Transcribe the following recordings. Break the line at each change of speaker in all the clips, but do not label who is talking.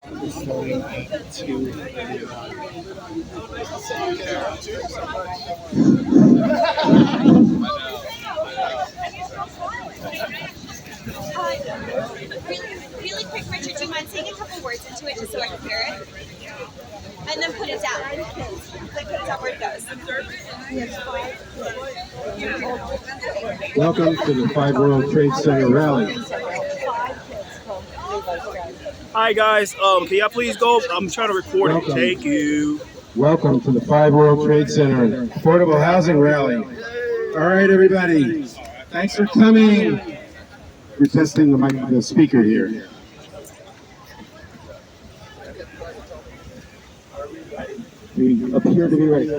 Really quick, Richard, do you mind saying a couple words into it just so I can hear it? And then put it down. Like put it down where it goes.
Welcome to the 5 World Trade Center rally.
Hi guys, can y'all please go? I'm trying to record it. Thank you.
Welcome to the 5 World Trade Center Affordable Housing Rally. All right, everybody. Thanks for coming. We're testing the speaker here. We appear to be ready.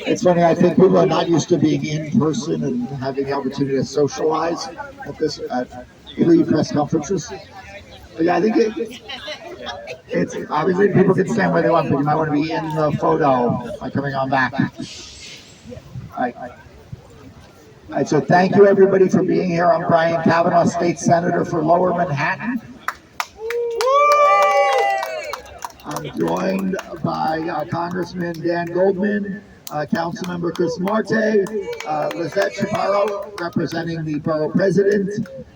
It's funny, I think people are not used to being in person and having the opportunity to socialize at pre-press conferences. But yeah, I think it's obviously people can stand where they want, but you might want to be in the photo by coming on back. All right, so thank you everybody for being here. I'm Brian Kavanaugh, State Senator for Lower Manhattan. I'm joined by Congressman Dan Goldman, Councilmember Chris Marte, Lizette Chaparro representing the Borough President,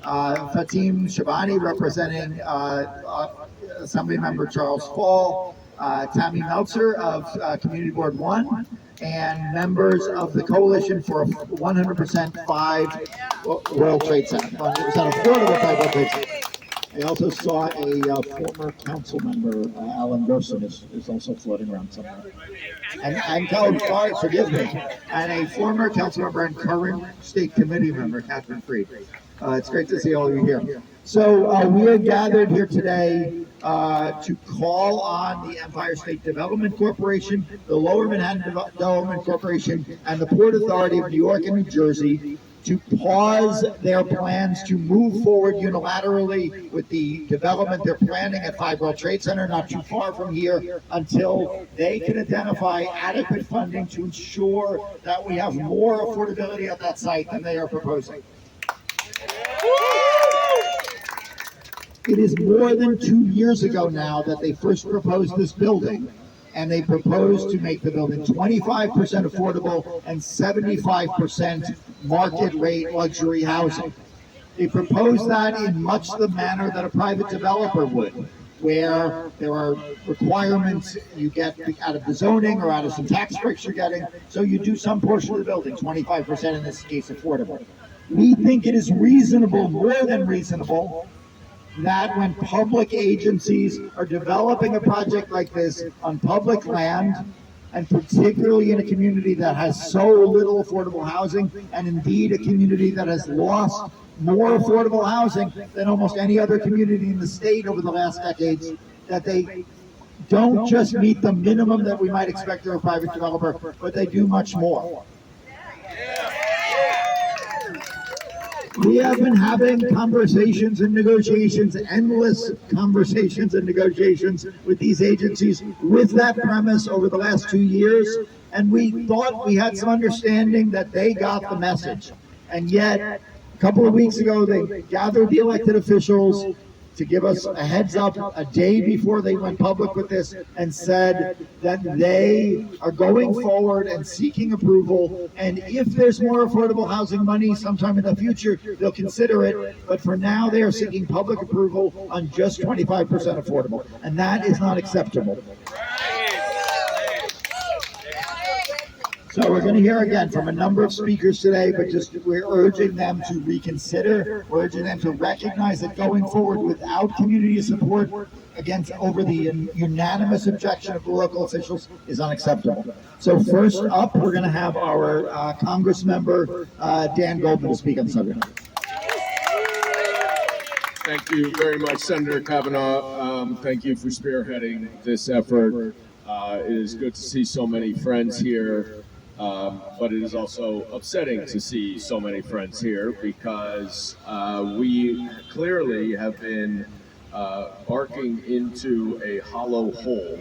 Fatim Shabani representing Assemblymember Charles Fall, Tammy Meltzer of Community Board 1, and members of the Coalition for 100% 5 World Trade Center, 100% affordable 5 World Trade Center. I also saw a former council member, Alan Gerson, is also floating around somewhere. And sorry, forgive me. And a former council member and current state committee member, Catherine Freed. It's great to see all of you here. So we are gathered here today to call on the Empire State Development Corporation, the Lower Manhattan Development Corporation, and the Port Authority of New York and New Jersey to pause their plans to move forward unilaterally with the development they're planning at 5 World Trade Center, not too far from here, until they can identify adequate funding to ensure that we have more affordability at that site than they are proposing. It is more than 2 years ago now that they first proposed this building, and they proposed to make the building 25% affordable and 75% market rate luxury housing. They proposed that in much the manner that a private developer would, where there are requirements you get out of the zoning or out of some tax breaks you're getting, so you do some portion of the building, 25% in this case affordable. We think it is reasonable, more than reasonable, that when public agencies are developing a project like this on public land, and particularly in a community that has so little affordable housing, and indeed a community that has lost more affordable housing than almost any other community in the state over the last decades, that they don't just meet the minimum that we might expect of a private developer, but they do much more. We have been having conversations and negotiations, endless conversations and negotiations with these agencies with that premise over the last 2 years, and we thought we had some understanding that they got the message. And yet, a couple of weeks ago, they gathered the elected officials to give us a heads up a day before they went public with this, and said that they are going forward and seeking approval, and if there's more affordable housing money sometime in the future, they'll consider it, but for now they are seeking public approval on just 25% affordable, and that is not acceptable. So we're going to hear again from a number of speakers today, but we're urging them to reconsider, we're urging them to recognize that going forward without community support over the unanimous objection of the local officials is unacceptable. So first up, we're going to have our Congressmember Dan Goldman to speak on the subject.
Thank you very much, Senator Kavanaugh. Thank you for spearheading this effort. It is good to see so many friends here. But it is also upsetting to see so many friends here, because we clearly have been barking into a hollow hole,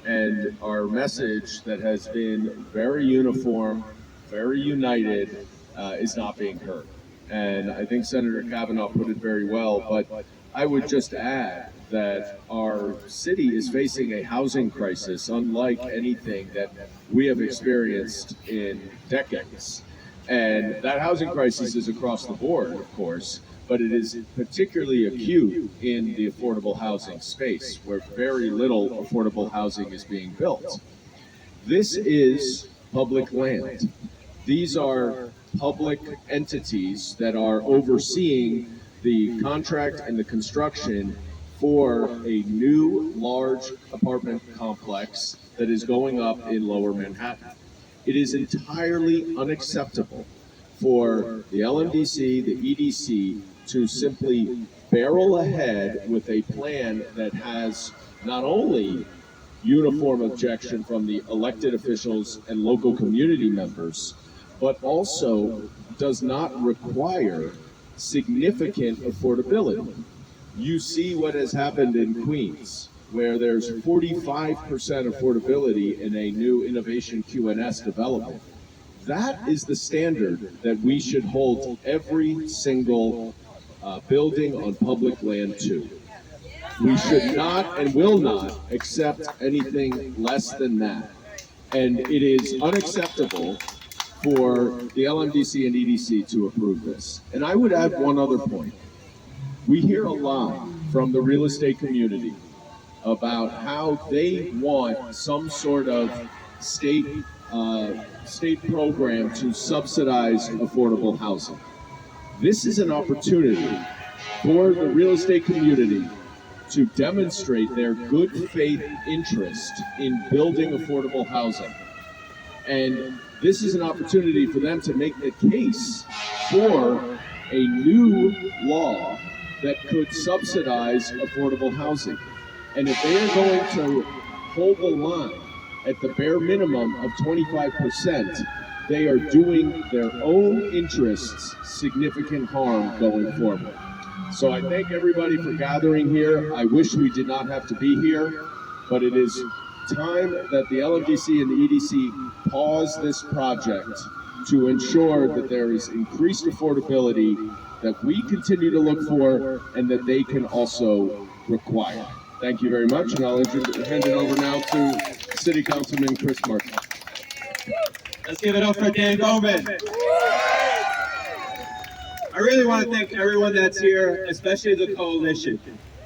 and our message that has been very uniform, very united, is not being heard. And I think Senator Kavanaugh put it very well, but I would just add that our city is facing a housing crisis unlike anything that we have experienced in decades. And that housing crisis is across the board, of course, but it is particularly acute in the affordable housing space, where very little affordable housing is being built. This is public land. These are public entities that are overseeing the contract and the construction for a new large apartment complex that is going up in Lower Manhattan. It is entirely unacceptable for the LMDC, the EDC, to simply barrel ahead with a plan that has not only uniform objection from the elected officials and local community members, but also does not require significant affordability. You see what has happened in Queens, where there's 45% affordability in a new innovation QNS development. That is the standard that we should hold every single building on public land to. We should not and will not accept anything less than that. And it is unacceptable for the LMDC and EDC to approve this. And I would add one other point. We hear a lot from the real estate community about how they want some sort of state program to subsidize affordable housing. This is an opportunity for the real estate community to demonstrate their good faith interest in building affordable housing. And this is an opportunity for them to make the case for a new law that could subsidize affordable housing. And if they are going to hold the line at the bare minimum of 25%, they are doing their own interests significant harm going forward. So I thank everybody for gathering here. I wish we did not have to be here, but it is time that the LMDC and the EDC pause this project to ensure that there is increased affordability that we continue to look for and that they can also require. Thank you very much, and I'll hand it over now to City Councilman Chris Marte.
Let's give it up for Dan Goldman. I really want to thank everyone that's here, especially the coalition.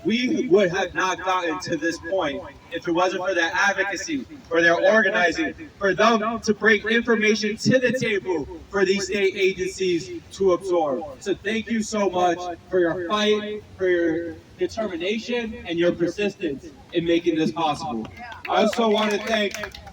We would have not gotten to this point if it wasn't for their advocacy, for their organizing, for them to bring information to the table for these state agencies to absorb. So thank you so much for your fight, for your determination, and your persistence in making this possible. I also want to thank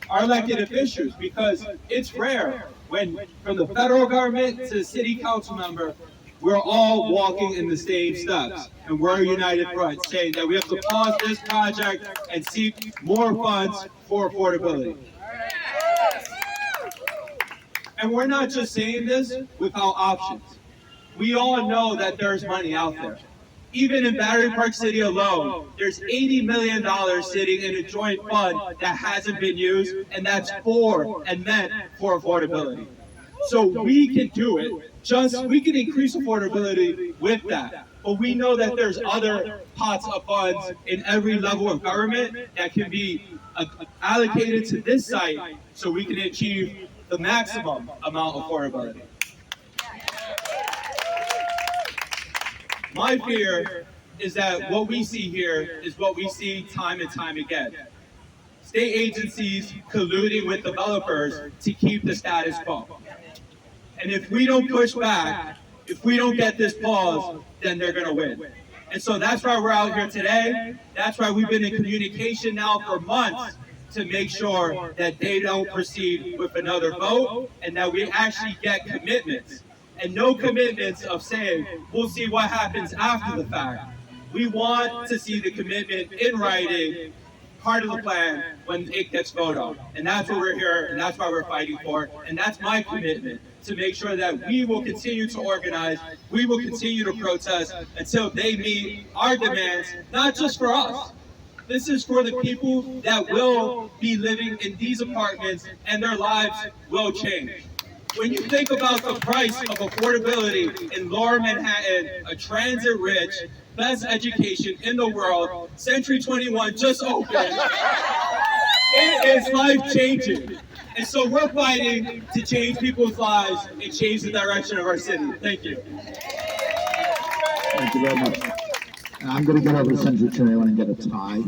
our elected officials, because it's rare when, from the federal government to the city council member, we're all walking in the same steps, and we're a united front, saying that we have to pause this project and seek more funds for affordability. And we're not just saying this without options. We all know that there's money out there. Even in Battery Park City alone, there's $80 million sitting in a joint fund that hasn't been used, and that's for and meant for affordability. So we can do it. We can increase affordability with that. But we know that there's other pots of funds in every level of government that can be allocated to this site so we can achieve the maximum amount of affordability. My fear is that what we see here is what we see time and time again. State agencies colluding with developers to keep the status quo. And if we don't push back, if we don't get this pause, then they're gonna win. And so that's why we're out here today. That's why we've been in communication now for months to make sure that they don't proceed with another vote and that we actually get commitments. And no commitments of saying, we'll see what happens after the fact. We want to see the commitment in writing, part of the plan, when it gets voted on. And that's what we're here, and that's why we're fighting for. And that's my commitment, to make sure that we will continue to organize, we will continue to protest until they meet our demands, not just for us. This is for the people that will be living in these apartments and their lives will change. When you think about the price of affordability in Lower Manhattan, a transit-rich, best education in the world. Century 21 just opened. It is life-changing. And so we're fighting to change people's lives and change the direction of our city. Thank you.
Thank you very much. I'm going to get over to Senator Trail and get a tie.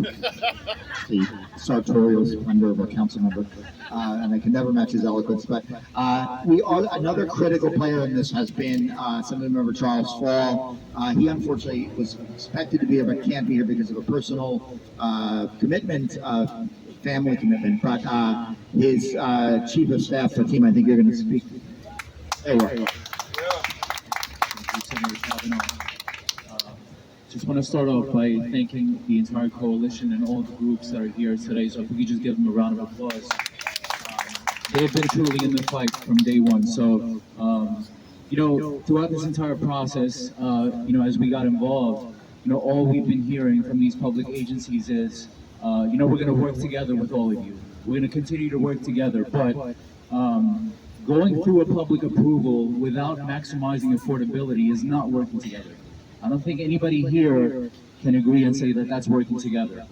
The sartorial splendor of a council member. And I can never match his eloquence. But we are another critical player in this has been Assemblymember Charles Fall. He unfortunately was expected to be here but can't be here because of a personal commitment, family commitment. But his chief of staff, Fatima, I think you're going to speak. There you are.
Thank you, Senator Kavanaugh. Just want to start off by thanking the entire coalition and all the groups that are here today. So if we could just give them a round of applause. They've been truly in the fight from day one. So, throughout this entire process, as we got involved, all we've been hearing from these public agencies is, we're going to work together with all of you. We're going to continue to work together. But going through a public approval without maximizing affordability is not working together. I don't think anybody here can agree and say that that's working together.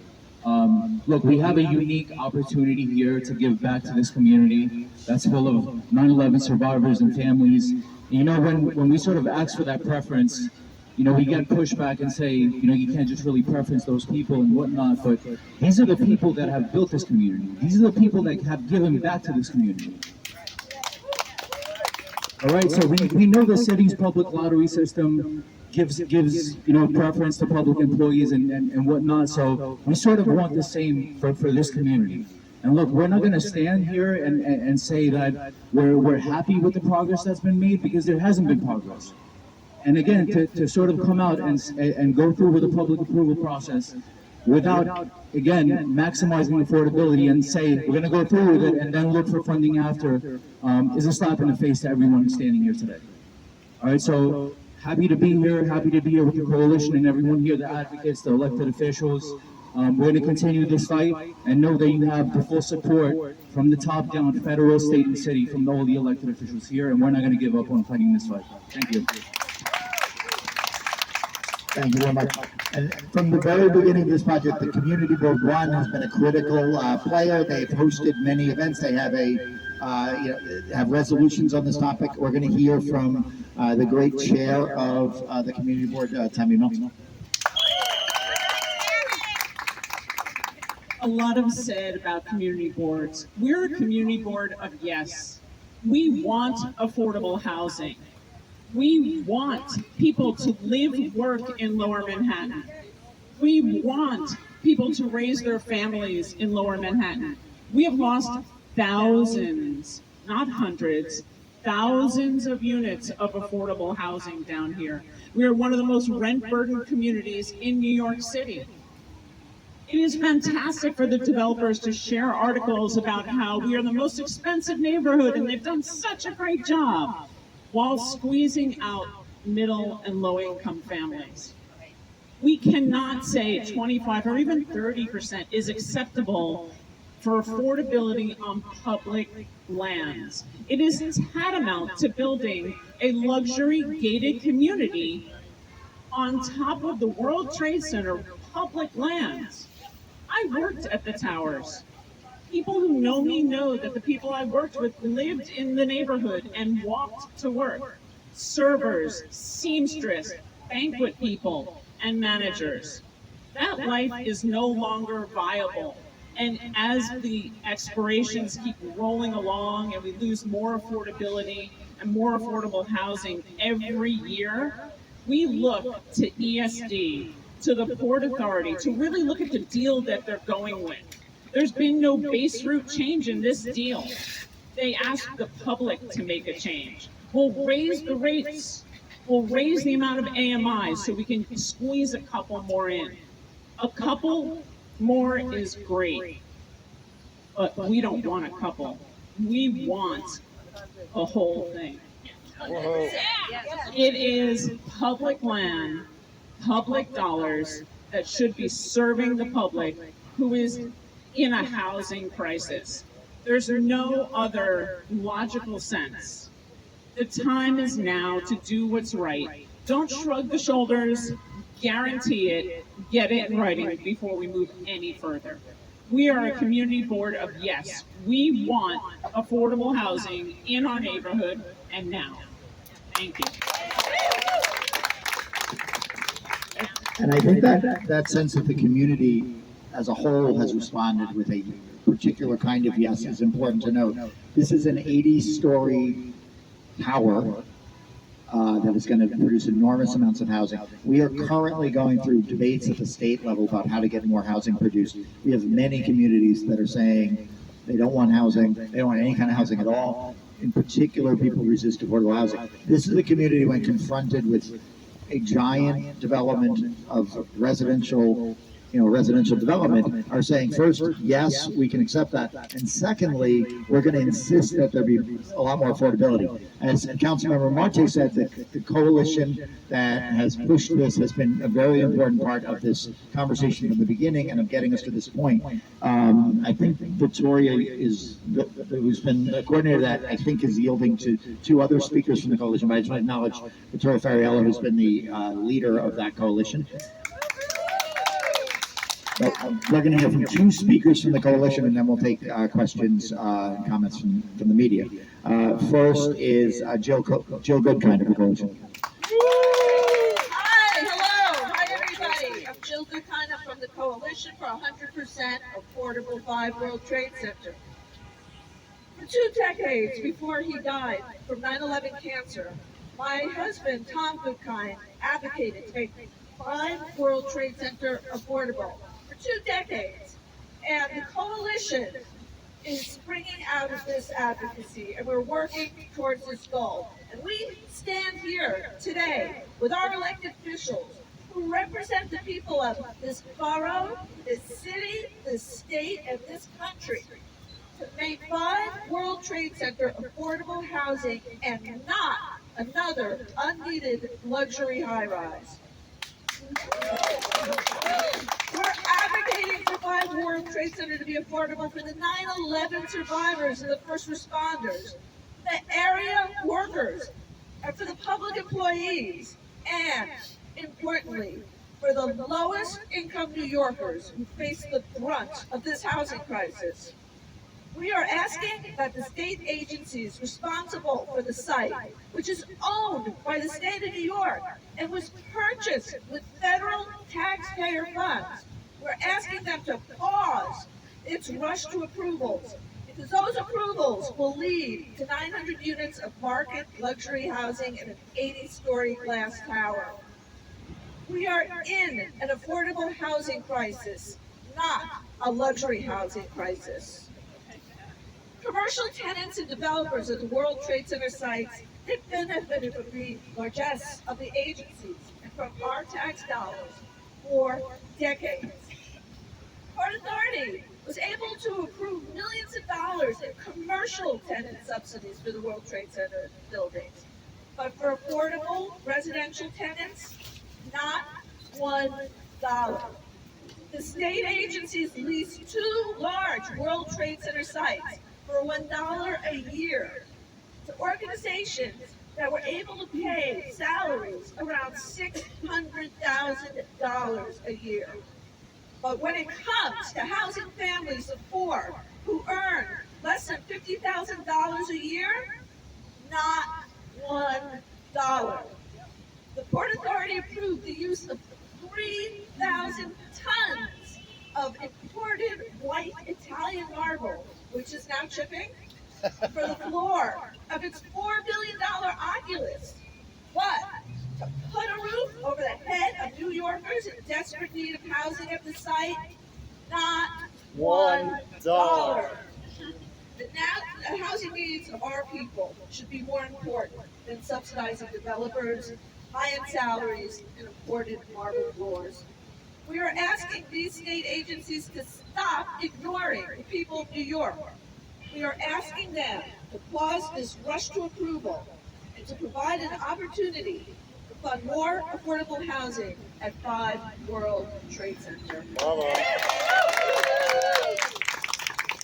Look, we have a unique opportunity here to give back to this community that's full of 9/11 survivors and families. When we sort of ask for that preference, we get pushback and say, you can't just really preference those people and whatnot, but these are the people that have built this community. These are the people that have given back to this community. All right, so we know the city's public lottery system gives preference to public employees and whatnot. So we sort of want the same for this community. And look, we're not going to stand here and say that we're happy with the progress that's been made, because there hasn't been progress. And again, to sort of come out and go through with a public approval process without, again, maximizing affordability and say we're going to go through with it and then look for funding after is a slap in the face to everyone standing here today. All right, so happy to be here with the coalition and everyone here, the advocates, the elected officials. We're going to continue this fight and know that you have the full support from the top down, federal, state, and city, from all the elected officials here, and we're not going to give up on fighting this fight. Thank you.
Thank you very much. And from the very beginning of this project, the Community Board 1 has been a critical player. They've hosted many events. They have have resolutions on this topic. We're going to hear from the great chair of the Community Board, Tammy Milton.
A lot of said about community boards. We're a community board of yes. We want affordable housing. We want people to live, work in Lower Manhattan. We want people to raise their families in Lower Manhattan. We have lost thousands, not hundreds, thousands of units of affordable housing down here. We are one of the most rent-burdened communities in New York City. It is fantastic for the developers to share articles about how we are the most expensive neighborhood and they've done such a great job, while squeezing out middle and low-income families. We cannot say 25 or even 30% is acceptable for affordability on public lands. It is tantamount to building a luxury gated community on top of the World Trade Center public lands. I worked at the towers. People who know me know that the people I worked with lived in the neighborhood and walked to work. Servers, seamstress, banquet people, and managers. That life is no longer viable. And as the expirations keep rolling along and we lose more affordability and more affordable housing every year, we look to ESD, to the Port Authority, to really look at the deal that they're going with. There's been no base route change in this deal. They asked the public to make a change. We'll raise the rates. We'll raise the amount of AMIs so we can squeeze a couple more in. A couple more is great, but we don't want a couple. We want a whole thing. It is public land, public dollars that should be serving the public who is in a housing crisis. There's no other logical sense. The time is now to do what's right. Don't shrug the shoulders. guarantee it, get it in writing before we move any further. We are a community board of yes. We want affordable housing in our neighborhood and now. Thank you.
And I think that sense that the community as a whole has responded with a particular kind of yes is important to note. This is an 80-story tower that is going to produce enormous amounts of housing. We are currently going through debates at the state level about how to get more housing produced. We have many communities that are saying they don't want housing, they don't want any kind of housing at all. In particular, people resist affordable housing. This is a community when confronted with a giant development of residential development are saying, first, yes, we can accept that, and secondly, we're going to insist that there be a lot more affordability. As Councilmember Marte said, the coalition that has pushed this has been a very important part of this conversation from the beginning and of getting us to this point. I think Victoria who's been the coordinator of that, I think is yielding to two other speakers from the coalition, but I just want to acknowledge Victoria Ferriello, who's been the leader of that coalition. We're going to hear from two speakers from the coalition, and then we'll take questions and comments from the media. First is Jill Goodkind of the coalition.
Hi, hello. Hi, everybody. I'm Jill Goodkind. I'm from the Coalition for 100% Affordable 5 World Trade Center. For 2 decades before he died from 9/11 cancer, my husband, Tom Goodkind, advocated to make 5 World Trade Center affordable. 2 decades, and the coalition is bringing out of this advocacy, and we're working towards this goal. And we stand here today with our elected officials who represent the people of this borough, this city, this state, and this country to make 5 World Trade Center affordable housing and not another unneeded luxury high-rise. We're advocating for 5 World Trade Center to be affordable for the 9/11 survivors and the first responders, the area workers, and for the public employees, and, importantly, for the lowest income New Yorkers who face the brunt of this housing crisis. We are asking that the state agencies responsible for the site, which is owned by the state of New York and was purchased with federal taxpayer funds, we're asking them to pause its rush to approvals, because those approvals will lead to 900 units of market luxury housing and an 80-story glass tower. We are in an affordable housing crisis, not a luxury housing crisis. Commercial tenants and developers at the World Trade Center sites, they've benefited from the largesse of the agencies and from our tax dollars for decades. Port Authority was able to approve millions of dollars in commercial tenant subsidies for the World Trade Center buildings. But for affordable residential tenants, not $1. The state agencies leased 2 large World Trade Center sites for $1 a year to organizations that were able to pay salaries around $600,000 a year. But when it comes to housing families of 4 who earn less than $50,000 a year, not $1. The Port Authority approved the use of 3,000 tons of imported white Italian marble, which is now chipping, for the floor of its $4 billion Oculus. What? To put a roof over the head of New Yorkers in desperate need of housing at the site? Not $1. The housing needs of our people should be more important than subsidizing developers, high-end salaries, and imported marble floors. We are asking these state agencies to stop ignoring the people of New York. We are asking them to pause this rush to approval and to provide an opportunity to fund more affordable housing at 5 World Trade Center.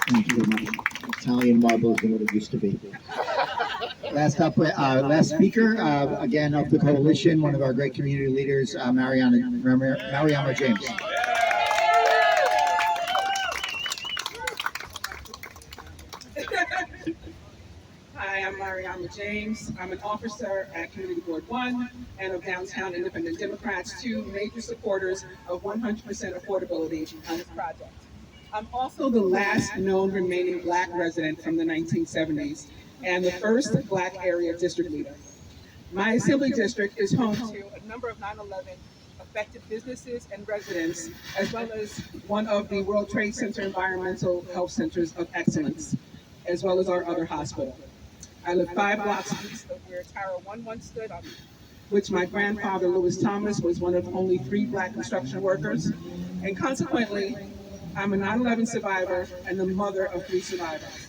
Thank you very much. Italian marble is what it used to be. Last speaker, again of the coalition, one of our great community leaders, Mariama James.
Hi, I'm Mariama James. I'm an officer at Community Board 1 and of Downtown Independent Democrats, two major supporters of 100% affordability on this project. I'm also the last known remaining Black resident from the 1970s and the first Black area district leader. My assembly district is home to a number of 9/11 affected businesses and residents, as well as one of the World Trade Center Environmental Health Centers of Excellence, as well as our other hospital. I live 5 blocks east of where Tower 1 once stood, on which my grandfather, Lewis Thomas, was one of only 3 Black construction workers. And consequently, I'm a 9/11 survivor and the mother of 3 survivors.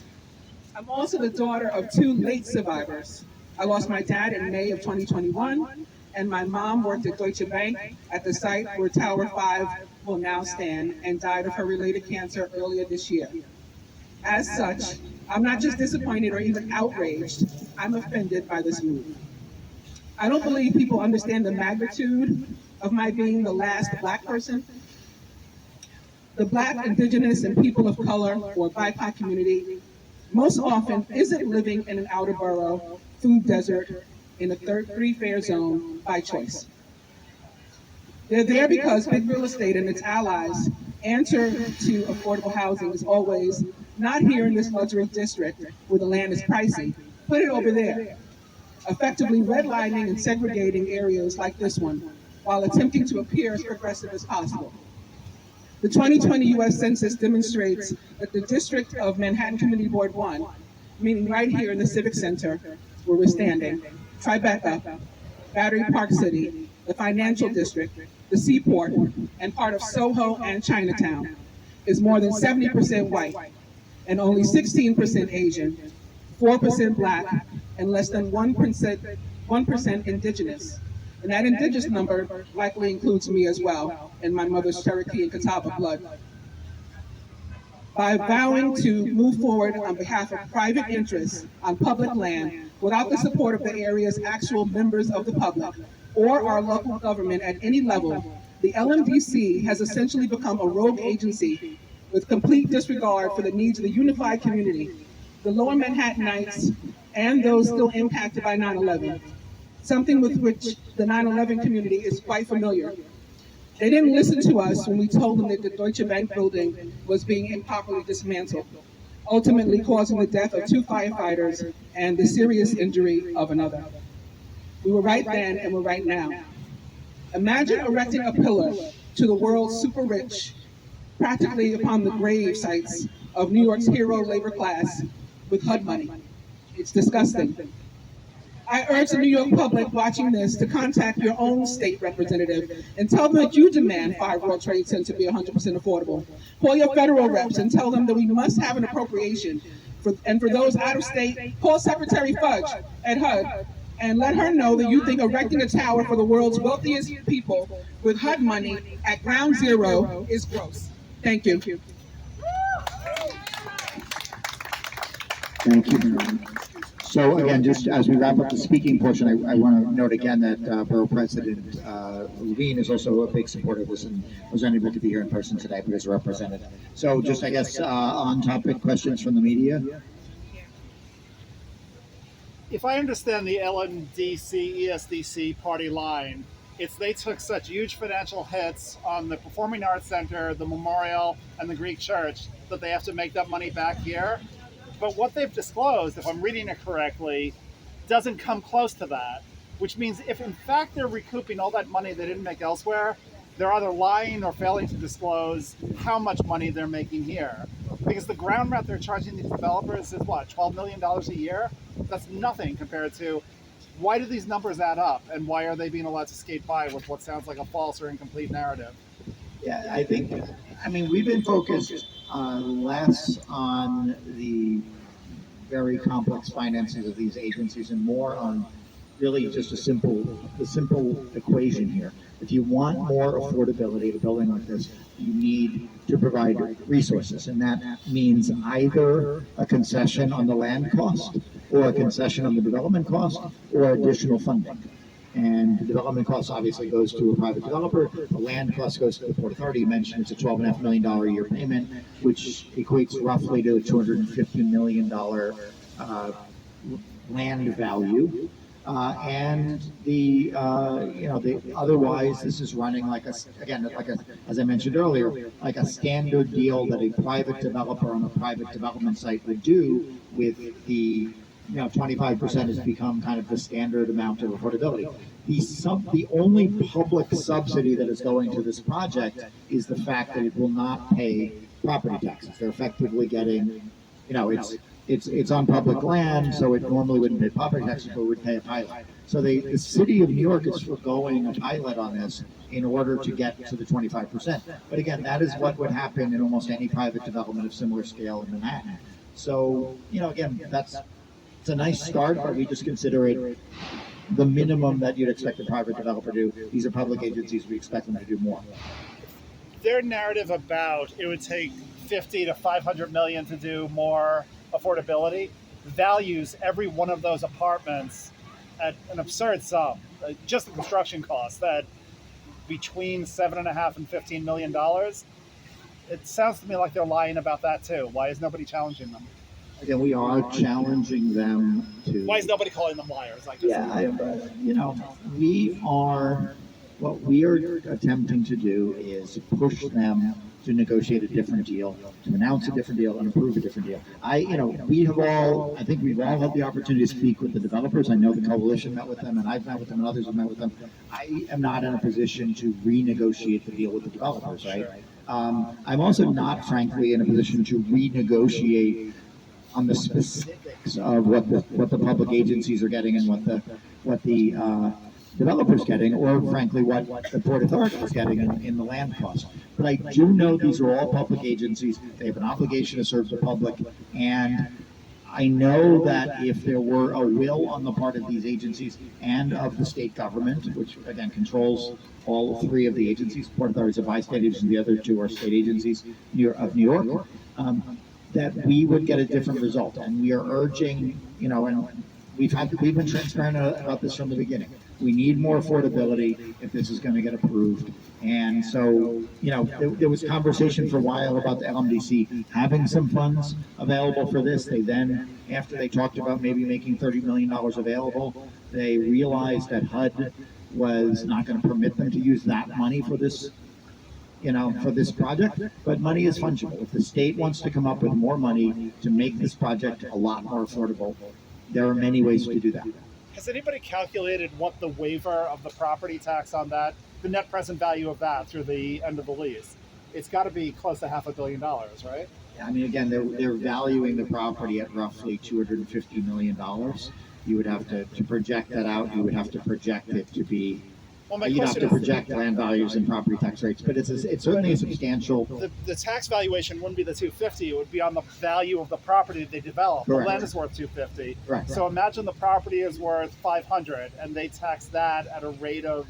I'm also the daughter of 2 late survivors. I lost my dad in May of 2021, and my mom worked at Deutsche Bank at the site where Tower 5 will now stand, and died of her related cancer earlier this year. As such, I'm not just disappointed or even outraged, I'm offended by this move. I don't believe people understand the magnitude of my being the last Black person. The Black, Indigenous, and people of color, or BIPOC community, most often isn't living in an outer borough, food desert, in a three-fare zone by choice. They're there because big real estate and its allies answer to affordable housing is always not here in this luxury district where the land is pricey, put it over there, effectively redlining and segregating areas like this one while attempting to appear as progressive as possible. The 2020 U.S. Census demonstrates that the District of Manhattan Community Board 1, meaning right here in the Civic Center where we're standing, Tribeca, Battery Park City, the Financial District, the Seaport, and part of Soho and Chinatown, is more than 70% white and only 16% Asian, 4% Black, and less than 1% Indigenous. And that Indigenous number likely includes me as well, and my mother's Cherokee and Catawba blood. By vowing to move forward on behalf of private interests on public land without the support of the area's actual members of the public or our local government at any level, the LMDC has essentially become a rogue agency with complete disregard for the needs of the unified community, the lower Manhattanites, and those still impacted by 9/11. Something with which the 9/11 community is quite familiar. They didn't listen to us when we told them that the Deutsche Bank building was being improperly dismantled, ultimately causing the death of 2 firefighters and the serious injury of another. We were right then and we're right now. Imagine erecting a pillar to the world's super rich, practically upon the grave sites of New York's hero labor class with HUD money. It's disgusting. I urge the New York public watching this to contact your own state representative and tell them that you demand 5 World Trade Center to be 100% affordable. Call your federal reps and tell them that we must have an appropriation. And for those out of state, call Secretary Fudge at HUD and let her know that you think erecting a tower for the world's wealthiest people with HUD money at ground zero is gross. Thank you.
Thank you. So again, just as we wrap up the speaking portion, I want to note again that Borough President Levine is also a big supporter of this and was unable to be here in person today, but is represented. So just, I guess, on-topic questions from the media.
If I understand the LMDC, ESDC party line, it's they took such huge financial hits on the Performing Arts Center, the Memorial, and the Greek Church that they have to make that money back here. But what they've disclosed, if I'm reading it correctly, doesn't come close to that, which means if in fact they're recouping all that money they didn't make elsewhere, they're either lying or failing to disclose how much money they're making here. Because the ground rent they're charging these developers is what, $12 million a year? That's nothing compared to why do these numbers add up and why are they being allowed to skate by with what sounds like a false or incomplete narrative?
Yeah, I mean, we've been focused less on the very complex finances of these agencies and more on really just the simple equation here. If you want more affordability of a building like this, you need to provide resources, and that means either a concession on the land cost or a concession on the development cost, or additional funding. And the development cost obviously goes to a private developer. The land cost goes to the Port Authority. You mentioned it's a $12.5 million a year payment, which equates roughly to a $250 million land value. And otherwise, this is running as I mentioned earlier, like a standard deal that a private developer on a private development site would do with the 25% has become kind of the standard amount of affordability. The only public subsidy that is going to this project is the fact that it will not pay property taxes. They're effectively getting, it's on public land, so it normally wouldn't pay property taxes, but would pay a pilot. So the city of New York is foregoing a pilot on this in order to get to the 25%. But again, that is what would happen in almost any private development of similar scale in Manhattan. So, again, it's a nice start, but we just consider it the minimum that you'd expect a private developer to do. These are public agencies, we expect them to do more.
Their narrative about it would take 50 to 500 million to do more affordability values every one of those apartments at an absurd sum. Just the construction costs, that between $7.5 and $15 million. It sounds to me like they're lying about that too. Why is nobody challenging them?
Again, we are challenging them to.
Why is nobody calling them liars?
What we are attempting to do is push them to negotiate a different deal, to announce a different deal, and approve a different deal. I think we've all had the opportunity to speak with the developers. I know the coalition met with them, and I've met with them, and others have met with them. I am not in a position to renegotiate the deal with the developers, right? I'm also not, frankly, in a position to renegotiate on the specifics of what the public agencies are getting and what the developers getting, or frankly what the Port Authority is getting in the land cost. But I do know these are all public agencies. They have an obligation to serve the public, and I know that if there were a will on the part of these agencies and of the state government, which again controls all three of the agencies, Port Authority is a bi-state agency, the other two are state agencies of New York, that we would get a different result. And we are urging, and we've been transparent about this from the beginning. We need more affordability if this is going to get approved. And so, there was conversation for a while about the LMDC having some funds available for this. They then, after they talked about maybe making $30 million available, they realized that HUD was not going to permit them to use that money for this, for this project. But money is fungible. If the state wants to come up with more money to make this project a lot more affordable, there are many ways to do that.
Has anybody calculated what the waiver of the property tax on that, the net present value of that through the end of the lease? It's got to be close to $500 million, right?
I mean, again, they're valuing the property at roughly $250 million. You would have to project that out. You would have to project it to be. Well, you'd have to project land values and property tax rates, but it's certainly a substantial.
The tax valuation wouldn't be the 250; it would be on the value of the property that they develop. Correct. The land is worth 250.
Right.
So imagine the property is worth 500, and they tax that at a rate of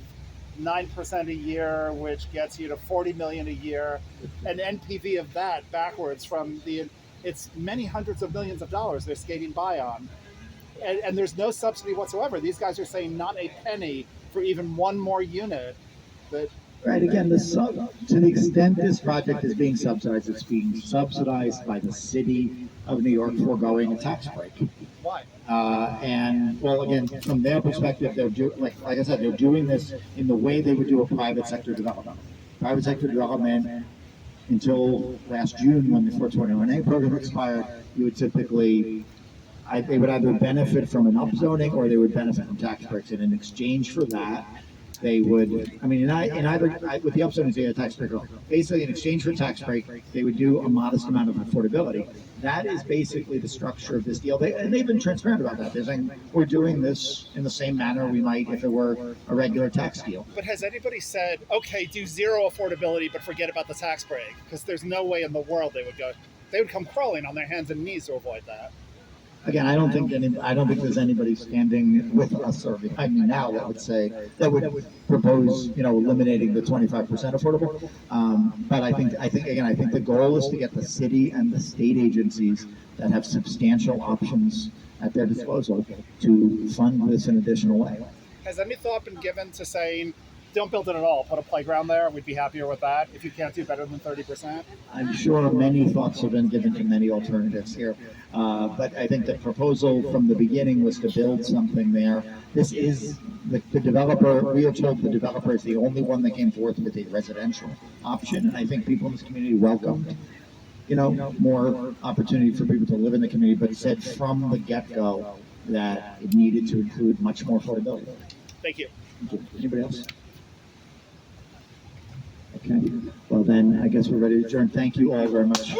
9% a year, which gets you to 40 million a year. An NPV of that backwards from it's many hundreds of millions of dollars they're skating by on, and there's no subsidy whatsoever. These guys are saying not a penny for even one more unit.
Right, again, to the extent this project is being subsidized, it's being subsidized by the city of New York foregoing a tax break.
Why?
And well, again, from their perspective, like I said, they're doing this in the way they would do a private sector development. Private sector development, until last June when the 421A program expired, you would typically they would either benefit from an upzoning or they would benefit from tax breaks. And in exchange for that, they would, with the upzoning, they had a tax break. Basically, in exchange for a tax break, they would do a modest amount of affordability. That is basically the structure of this deal. And they've been transparent about that. They're saying, we're doing this in the same manner we might if it were a regular tax deal.
But has anybody said, okay, do zero affordability, but forget about the tax break? Because there's no way in the world they would come crawling on their hands and knees to avoid that.
Again, I don't think there's anybody standing with us or behind me now that would propose, eliminating the 25% affordable. But I think the goal is to get the city and the state agencies that have substantial options at their disposal to fund this in an additional way.
Has any thought been given to saying, don't build it at all, put a playground there? We'd be happier with that if you can't do better than 30%.
I'm sure many thoughts have been given to many alternatives here, but I think the proposal from the beginning was to build something there. This is the developer. We are told the developer is the only one that came forth with a residential option, and I think people in this community welcomed, more opportunity for people to live in the community, but said from the get-go that it needed to include much more affordability.
Thank you.
Anybody else? Okay. Well, then I guess we're ready to adjourn. Thank you all very much.